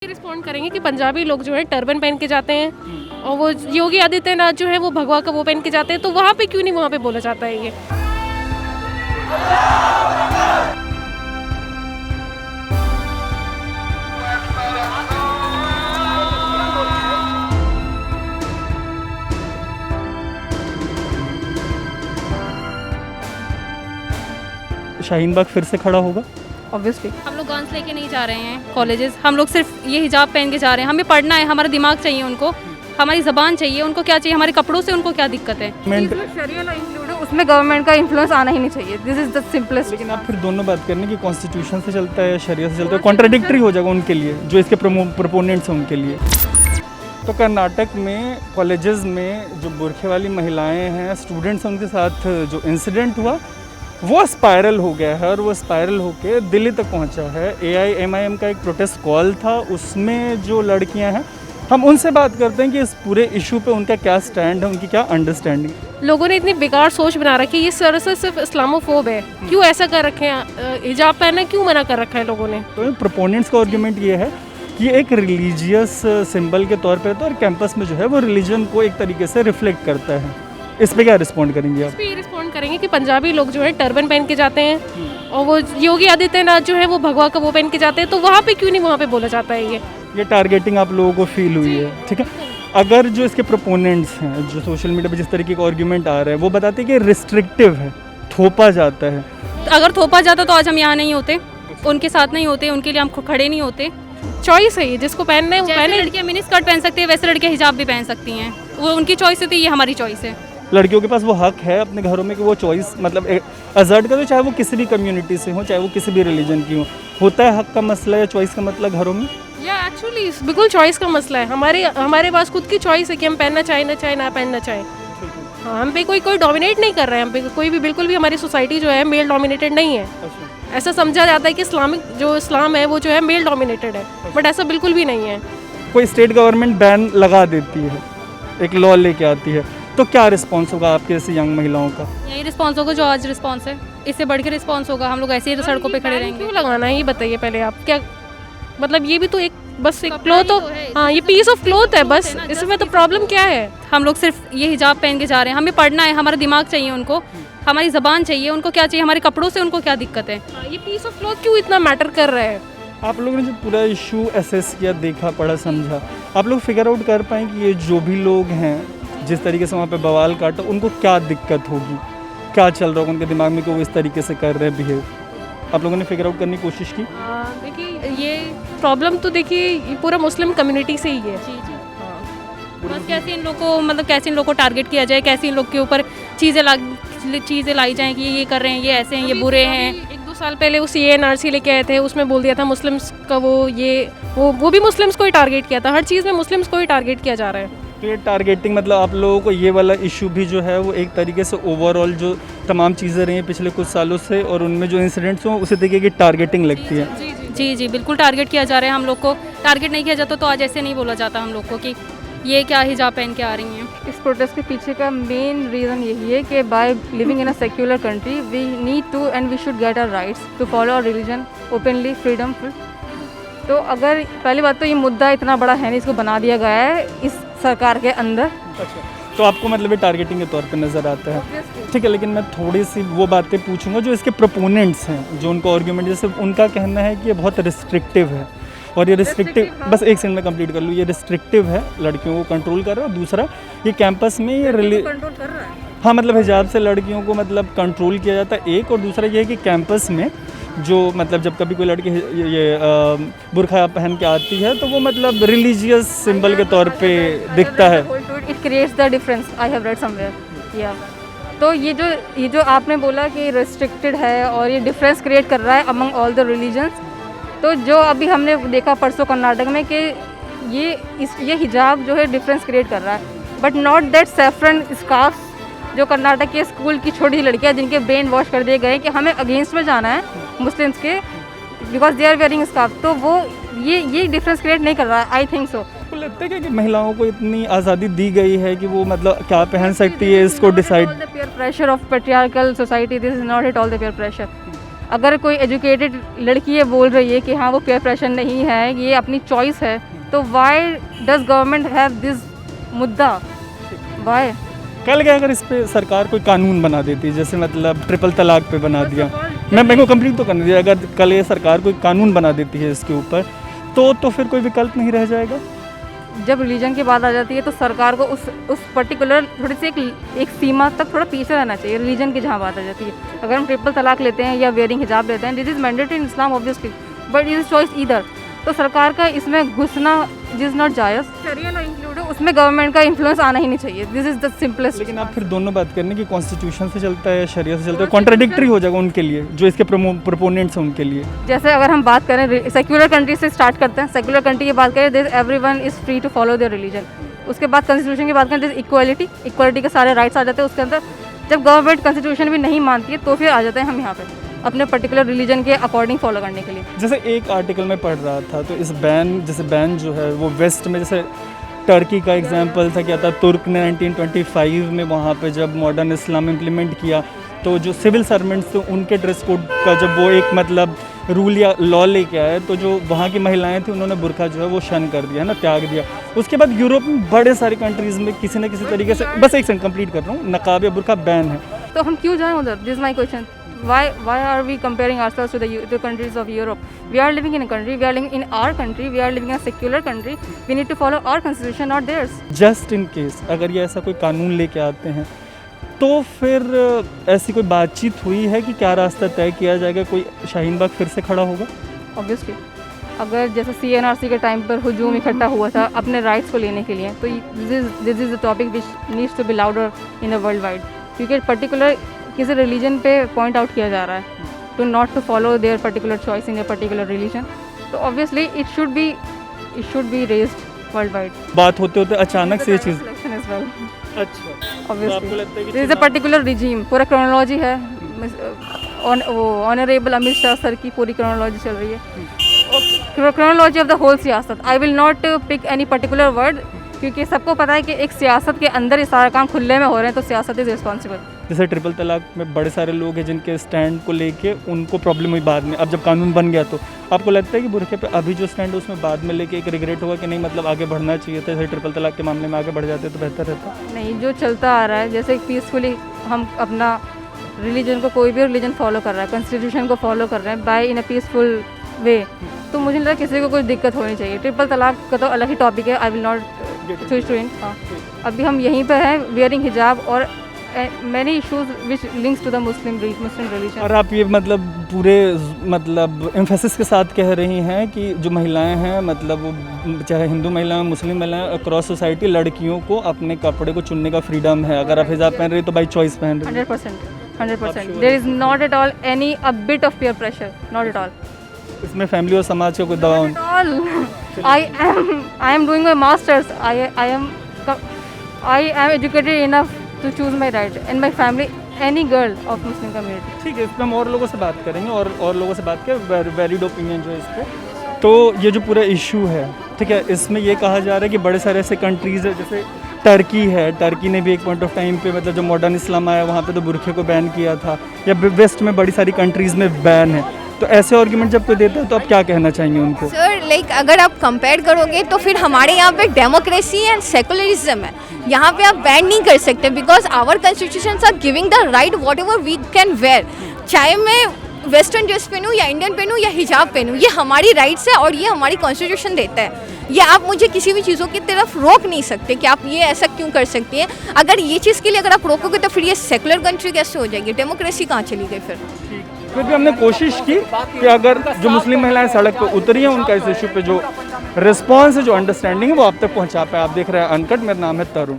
Respond करेंगे कि पंजाबी लोग जो है टर्बन पहन के जाते हैं और वो योगी आदित्यनाथ जो है वो भगवा का वो पहन के जाते हैं, तो वहाँ पे क्यों नहीं वहाँ पे बोला जाता है ये। शाहीन बाग फिर से खड़ा होगा। ऑब्वियसली हम लोग गन्स लेके नहीं जा रहे हैं कॉलेजेस, हम लोग सिर्फ ये हिजाब पहन के जा रहे हैं। हमें पढ़ना है, हमारा दिमाग चाहिए उनको, हमारी ज़बान चाहिए उनको। क्या चाहिए? हमारे कपड़ों से उनको क्या दिक्कत है? शरिया लॉ इंक्लूड है, उसमें गवर्नमेंट का इन्फ्लुएंस आना ही नहीं चाहिए। This is the simplest. लेकिन आप फिर दोनों बात करने की कॉन्स्टिट्यूशन से चलता है या शरिया से चलता है, कॉन्ट्राडिक्टरी हो जाएगा उनके लिए, जो इसके प्रोपोनेंट्स हैं उनके लिए। तो कर्नाटक में कॉलेजेस में जो बुरखे वाली महिलाएं हैं, स्टूडेंट्स, उनके साथ जो इंसिडेंट हुआ वो स्पायरल हो गया है और वो स्पायरल होके दिल्ली तक पहुंचा है। AIMIM का एक प्रोटेस्ट कॉल था, उसमें जो लड़कियां हैं, हम उनसे बात करते हैं कि इस पूरे इशू पे उनका क्या स्टैंड है, उनकी क्या अंडरस्टैंडिंग। लोगों ने इतनी बेकार सोच बना रखी है, ये सरासर सिर्फ इस्लामोफोब है। क्यों ऐसा कर रखे हैं? हिजाब पहनना क्यों मना कर रखा है लोगों ने? तो प्रोपोनेंट्स का आर्ग्यूमेंट ये है कि ये एक रिलीजियस सिंबल के तौर पे, तो और कैंपस में जो है वो रिलीजन को एक तरीके से रिफ्लेक्ट करता है। इस पे क्या रिस्पॉन्ड करेंगे आप? इस पे ये रिस्पॉन्ड करेंगे कि पंजाबी लोग जो है टर्बन पहन के जाते हैं और वो योगी आदित्यनाथ जो है वो भगवा का वो पहन के जाते हैं, तो वहाँ पे क्यों नहीं वहाँ पे बोला जाता है ये टारगेटिंग आप लोगों को फील हुई है, ठीक है। अगर जो इसके प्रोपोनेंट्स हैं, जो सोशल मीडिया पे जिस तरीके का आर्ग्यूमेंट आ रहा है, वो बताते हैं कि रिस्ट्रिक्टिव है, थोपा जाता है। अगर थोपा जाता तो आज हम यहाँ नहीं होते, उनके साथ नहीं होते, उनके लिए हम खड़े नहीं होते। चॉइस है ये, जिसको पहनना है वो जैसे पहने। लड़कियाँ मिनी स्कर्ट पहन सकती है, वैसे लड़कियाँ हिजाब भी पहन सकती हैं। वो उनकी चॉइस है, ये हमारी चॉइस है। लड़कियों के पास वो हक है अपने घरों में कि वो चॉइस मतलब असर्ट करें, चाहे वो किसी भी कम्युनिटी से हो, चाहे वो किसी भी रिलीजन की हो। होता है हक का मसला या चॉइस का मतलब घरों में। या एक्चुअली बिल्कुल चॉइस का मसला है। हमारे पास खुद की चॉइस है कि हम पहनना चाहे ना पहनना चाहे। हाँ, हम पे कोई डोमिनेट नहीं कर रहा है, हम पे कोई भी बिल्कुल भी। हमारी सोसाइटी जो है मेल डोमिनेटेड नहीं है। ऐसा समझा जाता है कि इस्लाम है वो जो है मेल डोमिनेटेड है, बट ऐसा बिल्कुल भी नहीं है। कोई स्टेट गवर्नमेंट बैन लगा देती है, एक लॉ लेके आती है, तो क्या रिस्पॉन्स होगा आपके जैसी यंग महिलाओं का? यही रिस्पॉन्स होगा जो आज रिस्पॉन्स है, इससे बढ़ के रिस्पॉन्स होगा। हम लोग ऐसे ही सड़कों पे खड़े रहेंगे। क्यों लगाना है ये बताइए पहले आप। क्या मतलब ये भी तो एक बस एक क्लॉथ हो। हाँ, ये पीस ऑफ क्लॉथ है बस, इसमें तो प्रॉब्लम क्या है? हम लोग सिर्फ ये हिजाब पहन के जा रहे हैं। हमें पढ़ना है, हमारा दिमाग चाहिए उनको, हमारी ज़बान चाहिए उनको। क्या चाहिए? हमारे कपड़ों से उनको क्या दिक्कत है? ये पीस ऑफ क्लॉथ क्यों इतना मैटर कर रहा है? आप लोगों ने जो पूरा इशू एसेस किया, देखा, पढ़ा, समझा, आप लोग फिगर आउट कर पाएँ कि ये जो भी लोग हैं, जिस तरीके से वहाँ पे बवाल काटा, उनको क्या दिक्कत होगी, क्या चल रहा होगा उनके दिमाग में कि वो इस तरीके से कर रहे हैं बिहेव? आप लोगों ने फिगर आउट करने की कोशिश की? देखिए, ये प्रॉब्लम तो देखिए ये पूरा मुस्लिम कम्युनिटी से ही है। जी जी। बस कैसे इन लोग को, मतलब कैसे इन लोग को टारगेट किया जाए, कैसे इन लोग के ऊपर चीज़ें लाई जाएँ कि ये कर रहे हैं, ये ऐसे हैं, ये बुरे हैं। 1-2 साल पहले वो CA/NRC लेके आए थे, उसमें बोल दिया था मुस्लिम्स का वो भी मुस्लिम्स को ही टारगेट किया था। हर चीज़ में मुस्लिम्स को ही टारगेट किया जा रहा है। तो ये टारगेटिंग मतलब आप लोगों को ये वाला इशू भी जो है वो एक तरीके से ओवरऑल जो तमाम चीज़ें रही हैं पिछले कुछ सालों से, और उनमें जो इंसिडेंट्स हों, उसी तरीके की टारगेटिंग लगती है। जी जी, बिल्कुल टारगेट किया जा रहा है। हम लोग को टारगेट नहीं किया जाता तो आज ऐसे नहीं बोला जाता हम लोग को कि ये क्या हिजाब पहन के आ रही हैं। इस प्रोटेस्ट के पीछे का मेन रीज़न यही है कि by living in a secular country we need to and we should get our rights to follow our religion openly, freedom full. तो अगर पहली बात तो ये मुद्दा इतना बड़ा है नहीं, इसको बना दिया गया है इस सरकार के अंदर। अच्छा, तो आपको मतलब ये टारगेटिंग के तौर पे नज़र आता है, ठीक है। लेकिन मैं थोड़ी सी वो बातें पूछूंगा जो इसके प्रोपोनेंट्स हैं, जो उनको आर्ग्यूमेंट, जैसे उनका कहना है कि ये बहुत रिस्ट्रिक्टिव है, और ये रिस्ट्रिक्टिव, बस एक सेकंड में कंप्लीट कर लूँ, ये रिस्ट्रिक्टिव है, लड़कियों को कंट्रोल कर रहा है। और दूसरा, ये कैंपस में ये कंट्रोल कर रहा है। हाँ, मतलब हिजाब से लड़कियों को मतलब कंट्रोल किया जाता है, एक। और दूसरा ये है कि कैंपस में जो मतलब जब कभी कोई लड़की ये बुरखा पहन के आती है, तो वो मतलब रिलीजियस सिंबल के तौर पे दिखता है। It creates the difference, I have read somewhere. या तो ये जो आपने बोला कि रिस्ट्रिक्टेड है और ये डिफरेंस क्रिएट कर रहा है अमंग ऑल द रिलीजन्स, तो जो अभी हमने देखा परसों कर्नाटक में कि ये हिजाब जो है डिफरेंस क्रिएट कर रहा है, but not that saffron scarf जो कर्नाटक के स्कूल की छोटी लड़कियां जिनके ब्रेन वॉश कर दिए गए कि हमें अगेंस्ट में जाना है मुस्लिम्स के because they are wearing scarf, तो वो ये डिफरेंस क्रिएट नहीं कर रहा है। I think so. आपको लगता है कि महिलाओं को इतनी आज़ादी दी गई है कि वो मतलब क्या पहन सकती है, इसको decide? All the peer pressure of patriarchal society, this is not at all the peer pressure. अगर कोई एजुकेटेड लड़की ये बोल रही है कि हाँ वो पीयर प्रेशर नहीं है, ये अपनी चॉइस है, तो why does government have this मुद्दा, वाई? कल क्या अगर इस पे सरकार कोई कानून बना देती, जैसे मतलब ट्रिपल तलाक पे बना दिया, मैं मेरे को कंप्लीट तो करने दिया, अगर कल ये सरकार कोई कानून बना देती है इसके ऊपर, तो फिर कोई विकल्प नहीं रह जाएगा। जब रिलीजन की बात आ जाती है तो सरकार को उस पर्टिकुलर थोड़ी सी एक सीमा तक थोड़ा पीछे रहना चाहिए रिलीजन की जहाँ बात आ जाती है। अगर हम ट्रिपल तलाक लेते हैं या वेयरिंग हिजाब लेते हैं, this is mandatory in Islam obviously, but is choice either. तो सरकार का इसमें घुसना इज नॉट जायज़, शरिया लॉ इंक्लूड है, उसमें गवर्नमेंट का इन्फ्लुएंस आना ही नहीं चाहिए। This is the simplest. लेकिन आप फिर दोनों बात करने की कॉन्स्टिट्यूशन से चलता है या शरिया से चलता है, कॉन्ट्राडिक्टरी हो जाएगा उनके लिए, जो इसके प्रोपोनेंट्स हैं उनके लिए। जैसे अगर हम बात करें सेक्युलर कंट्री से स्टार्ट करते हैं, सेक्युलर कंट्री की बात करें, this everyone is free to follow their religion. उसके बाद कॉन्स्टिट्यूशन की बात करें, दिस इक्वालिटी के सारे राइट्स आ जाते हैं उसके अंदर। जब गवर्नमेंट कॉन्स्टिट्यूशन भी नहीं मानती है तो फिर आ जाते हैं हम यहाँ पे अपने पर्टिकुलर रिलीजन के अकॉर्डिंग फॉलो करने के लिए। जैसे एक आर्टिकल में पढ़ रहा था, तो इस बैन जो है वो वेस्ट में, जैसे टर्की का एग्जांपल था, क्या था, तुर्क ने 1925 में वहाँ पे जब मॉडर्न इस्लाम इम्प्लीमेंट किया, तो जो सिविल सर्वेंट्स थे उनके ड्रेस कोड का जब वो एक मतलब रूल या लॉ लेके आए, तो जो वहाँ की महिलाएं थी उन्होंने बुर्का जो है वो शन कर दिया, है ना, त्याग दिया। उसके बाद यूरोप में बड़े सारे कंट्रीज़ में किसी न किसी तरीके से, बस एक सेकंड कंप्लीट कर रहा हूँ, नकाब या बुर्का बैन है। तो हम क्यों जाएं उधर? This my question. Why are we comparing ourselves to the countries of Europe? We are living in a country, we are living in our country, we are living in a secular country. We need to follow our constitution, not theirs. Just in case अगर ये ऐसा कोई कानून लेके आते हैं, तो फिर ऐसी कोई बातचीत हुई है कि क्या रास्ता तय किया जाएगा, कोई शाहीन बाग फिर से खड़ा होगा? Obviously, अगर जैसे CNRC के टाइम पर हुजूम इकट्ठा हुआ था अपने राइट्स को लेने के लिए, तो this is the topic which needs to be louder in a world wide, क्योंकि पर्टिकुलर किसी रिलीजन पे पॉइंट आउट किया जा रहा है to not to follow their particular choice in a particular religion, तो obviously it should be raised world wide. बात होते होते अचानक से ये चीज़, अच्छा, obviously this is a particular regime, पूरा क्रोनोलॉजी है, वो ऑनरेबल अमित शाह सर की पूरी क्रोनोलॉजी चल रही है, क्रोनोलॉजी ऑफ द होल सियासत। I will not pick any particular word, क्योंकि सबको पता है कि एक सियासत के अंदर ये सारा काम खुले में हो रहे हैं, तो सियासत इज़ रिस्पॉन्सिबल। जैसे ट्रिपल तलाक में बड़े सारे लोग हैं जिनके स्टैंड को लेके उनको प्रॉब्लम हुई बाद में, अब जब कानून बन गया, तो आपको लगता है कि बुरखे पे अभी जो स्टैंड है उसमें बाद में लेके एक रिग्रेट होगा कि नहीं, मतलब आगे बढ़ना चाहिए था, जैसे ट्रिपल तलाक के मामले में आगे बढ़ जाते तो बेहतर रहता? नहीं, जो चलता आ रहा है, जैसे पीसफुली हम अपना रिलीजन को, कोई भी रिलीजन फॉलो कर रहा है, कॉन्स्टिट्यूशन को फॉलो कर रहे हैं बाय इन अ पीसफुल वे, तो मुझे नहीं लगता किसी को कोई दिक्कत होनी चाहिए। ट्रिपल तलाक का तो अलग ही टॉपिक है, I will not switch to in. हाँ, अभी हम यहीं पे हैं, वेयरिंग हिजाब और many issues which links to the Muslim religion. और आप ये मतलब पूरे मतलब एम्फेसिस के साथ कह रही हैं कि जो महिलाएं हैं, मतलब वो चाहे हिंदू महिलाएं, मुस्लिम महिलाएं, अक्रॉस सोसाइटी लड़कियों को अपने कपड़े को चुनने का फ्रीडम है, अगर आप हिजाब पहन रही तो बाई चॉइस पहन रही? 100%। There is not at all any a bit of peer pressure, not at all. इसमें फैमिली और समाज का कोई दबाव? I am doing my masters. I am educated enough to choose my right and my family, any girl of Muslim community. ठीक है, इसमें हम और लोगों से बात करेंगे और लोगों से बात करें, वैलिड ओपिनियन जो है इस पर। तो ये जो पूरा इशू है, ठीक है, इसमें ये कहा जा रहा है कि बड़े सारे ऐसे कंट्रीज़ है, जैसे टर्की है, टर्की ने भी एक पॉइंट ऑफ टाइम पे, मतलब जब मॉडर्न इस्लाम आया वहाँ पे तो बुरखे को बैन किया था, या वेस्ट में बड़ी सारी कंट्रीज़ में बैन है। तो ऐसे आर्गुमेंट जब कोई देता है तो आप क्या कहना चाहेंगे उनको? सर लाइक अगर आप कंपेयर करोगे तो फिर हमारे यहाँ पे डेमोक्रेसी एंड सेकुलरिज्म है, यहाँ पे आप बैन नहीं कर सकते, because our constitutions are giving the right whatever we can wear, चाहे मैं वेस्टर्न ड्रेस पहनूँ या इंडियन पहनूँ या हिजाब पहनूँ, ये हमारी राइट्स है और ये हमारी कॉन्स्टिट्यूशन देता है। ये आप मुझे किसी भी चीज़ों की तरफ रोक नहीं सकते कि आप ये ऐसा क्यों कर सकती हैं। अगर ये चीज़ के लिए अगर आप रोकोगे तो फिर ये सेकुलर कंट्री कैसे हो जाएगी, डेमोक्रेसी कहाँ चली गई फिर भी हमने कोशिश की कि अगर जो मुस्लिम महिलाएं सड़क पर उतरी हैं उनका इस इशू पे जो रिस्पॉन्स है, जो अंडरस्टैंडिंग है, वो आप तक पहुंचा पाए। आप देख रहे हैं अनकट, मेरा नाम है तरुण।